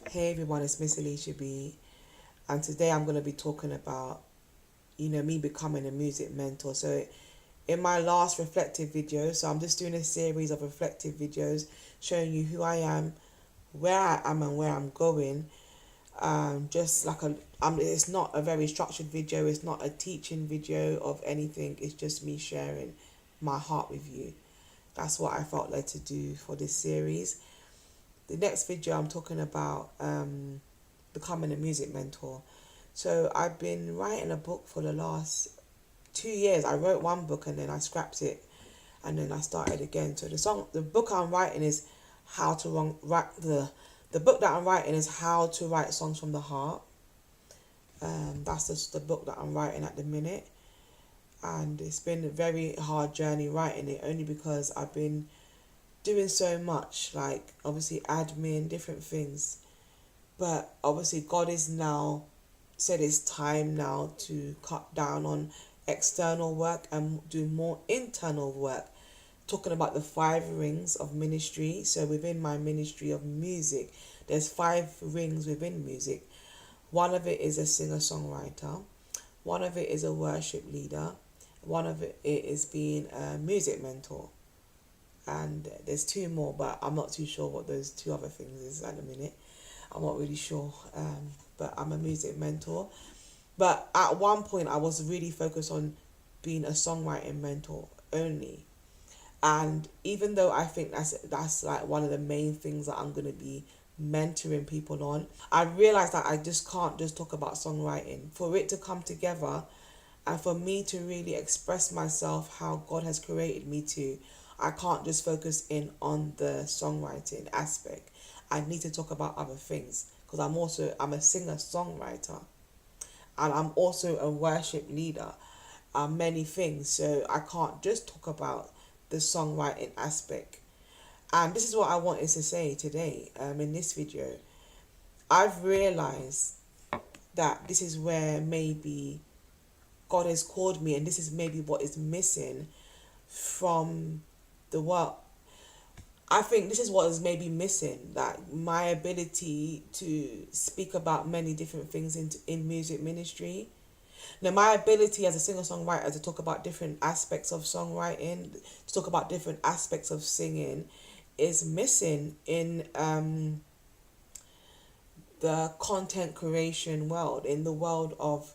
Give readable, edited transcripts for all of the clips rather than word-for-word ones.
Hey everyone, it's Miss Alisha B, and today I'm going to be talking about, me becoming a music mentor. So, in my last reflective video, so I'm just doing a series of reflective videos showing you who I am, where I am, and where I'm going. Just like it's not a very structured video, it's not a teaching video of anything, it's just me sharing my heart with you. That's what I felt led to do for this series. The next video I'm talking about becoming a music mentor. So I've been writing a book for the last 2 years. I wrote one book and then I scrapped it and then I started again. So the book I'm writing is how to write the book that I'm writing is how to write songs from the heart. That's just the book that I'm writing at the minute, and it's been a very hard journey writing it, only because I've been doing so much, like obviously admin, different things. But obviously God is now said it's time now to cut down on external work and do more internal work. Talking about the 5 rings of ministry. So within my ministry of music, there's 5 rings within music. One of it is a singer-songwriter. One of it is a worship leader. One of it is being a music mentor. And there's 2 more, but I'm not too sure what those 2 other things is at the minute. I'm not really sure, but I'm a music mentor. But at one point, I was really focused on being a songwriting mentor only. And even though I think that's like one of the main things that I'm going to be mentoring people on, I realized that I just can't just talk about songwriting. For it to come together and for me to really express myself how God has created me to, I can't just focus in on the songwriting aspect. I need to talk about other things, because I'm a singer-songwriter and I'm also a worship leader. Many things, so I can't just talk about the songwriting aspect. And this is what I wanted to say today in this video. I've realized that this is where maybe God has called me, and this is maybe what is missing from the world. I think this is what is maybe missing, that my ability to speak about many different things in music ministry. Now, my ability as a singer-songwriter to talk about different aspects of songwriting, to talk about different aspects of singing, is missing in the content creation world, in the world of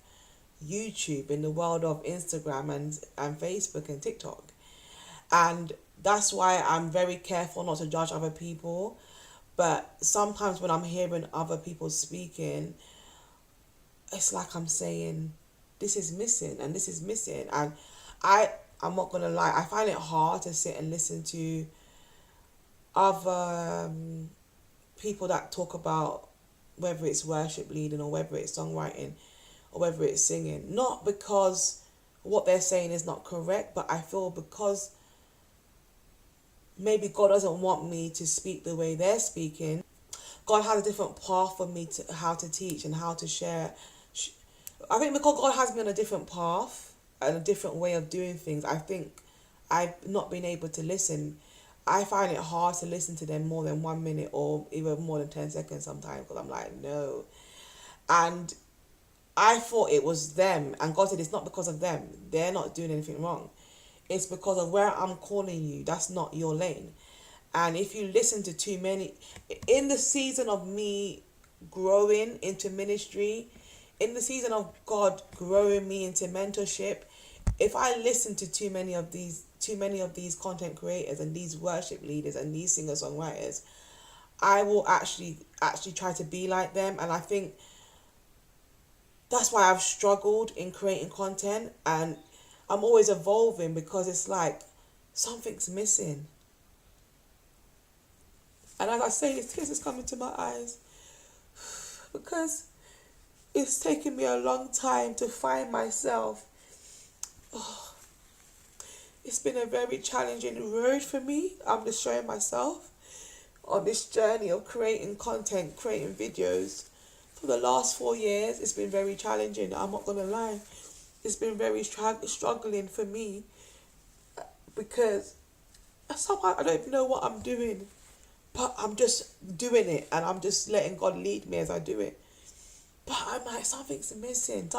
YouTube, in the world of Instagram and Facebook and TikTok. And that's why I'm very careful not to judge other people. But sometimes when I'm hearing other people speaking, it's like I'm saying, this is missing and this is missing. And I'm not going to lie, I find it hard to sit and listen to other people that talk about whether it's worship leading or whether it's songwriting or whether it's singing. Not because what they're saying is not correct, but I feel because maybe God doesn't want me to speak the way they're speaking. God has a different path for me to how to teach and how to share. I think because God has me on a different path and a different way of doing things, I think I've not been able to listen. I find it hard to listen to them more than 1 minute or even more than 10 seconds sometimes, because I'm like, no. And I thought it was them, and God said it's not because of them. They're not doing anything wrong. It's because of where I'm calling you. That's not your lane. And if you listen to too many, in the season of me growing into ministry, in the season of God growing me into mentorship, if I listen to too many of these content creators and these worship leaders and these singer-songwriters, I will actually try to be like them. And I think that's why I've struggled in creating content, and I'm always evolving, because it's like something's missing. And as I say this, tears is coming to my eyes, because it's taken me a long time to find myself. Oh, it's been a very challenging road for me. I'm just showing myself on this journey of creating content, creating videos. For the last 4 years, it's been very challenging. I'm not going to lie. It's been very struggling for me, because somehow I don't even know what I'm doing. but I'm just doing it and I'm just letting God lead me as I do it. But I'm like, something's missing.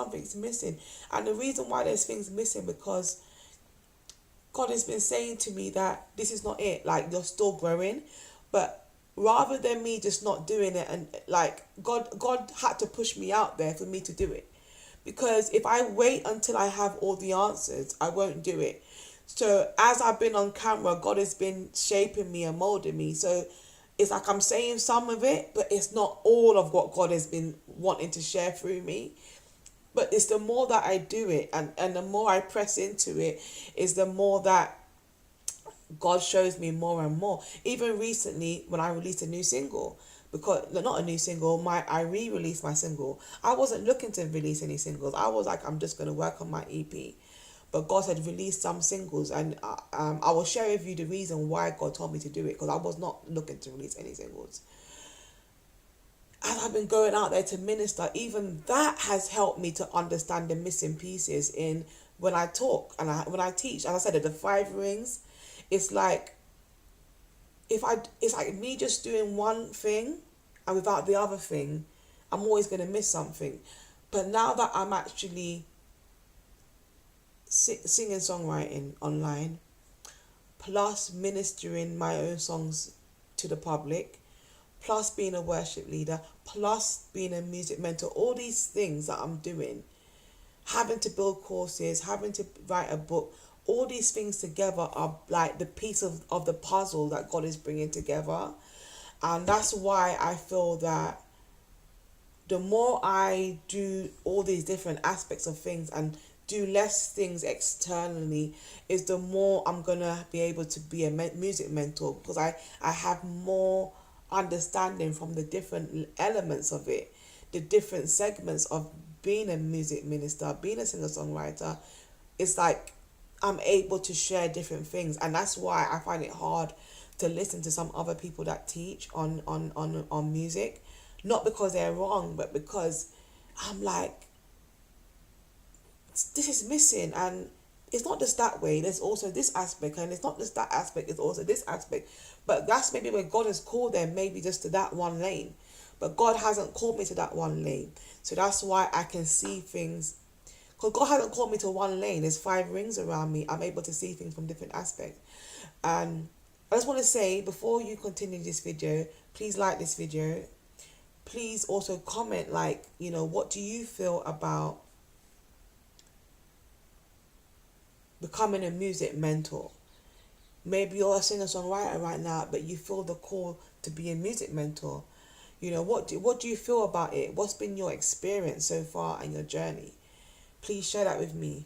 And the reason why there's things missing, because God has been saying to me that this is not it. Like, you're still growing. But rather than me just not doing it, and like, God had to push me out there for me to do it. Because if I wait until I have all the answers, I won't do it. So as I've been on camera, God has been shaping me and molding me. So it's like I'm saying some of it, but it's not all of what God has been wanting to share through me. But it's the more that I do it, and the more I press into it, is the more that God shows me more and more. Even recently, when I released a new single, because no, not a new single, I re-released my single. I wasn't looking to release any singles. I was like, I'm just gonna work on my EP. But God had released some singles, and I will share with you the reason why God told me to do it, because I was not looking to release any singles. As I've been going out there to minister, even that has helped me to understand the missing pieces in when I talk and when I teach. As I said, the 5 rings, it's like it's like me just doing one thing, and without the other thing, I'm always gonna miss something. But now that I'm actually singing, songwriting online, plus ministering my own songs to the public, plus being a worship leader, plus being a music mentor, all these things that I'm doing, having to build courses, having to write a book, all these things together are like the piece of the puzzle that God is bringing together. And that's why I feel that the more I do all these different aspects of things and do less things externally, is the more I'm gonna be able to be a music mentor, because I have more understanding from the different elements of it, the different segments of being a music minister, being a singer-songwriter. It's like I'm able to share different things, and that's why I find it hard to listen to some other people that teach on music, not because they're wrong, but because I'm like, this is missing. And it's not just that way, there's also this aspect, and it's not just that aspect, it's also this aspect. But that's maybe where God has called them, maybe just to that one lane. But God hasn't called me to that one lane. So that's why I can see things, because God hasn't called me to one lane. There's 5 rings around me. I'm able to see things from different aspects. And I just want to say, before you continue this video, please like this video. Please also comment, like, what do you feel about becoming a music mentor? Maybe you're a singer-songwriter right now, but you feel the call to be a music mentor. What do you feel about it? What's been your experience so far and your journey? Please share that with me.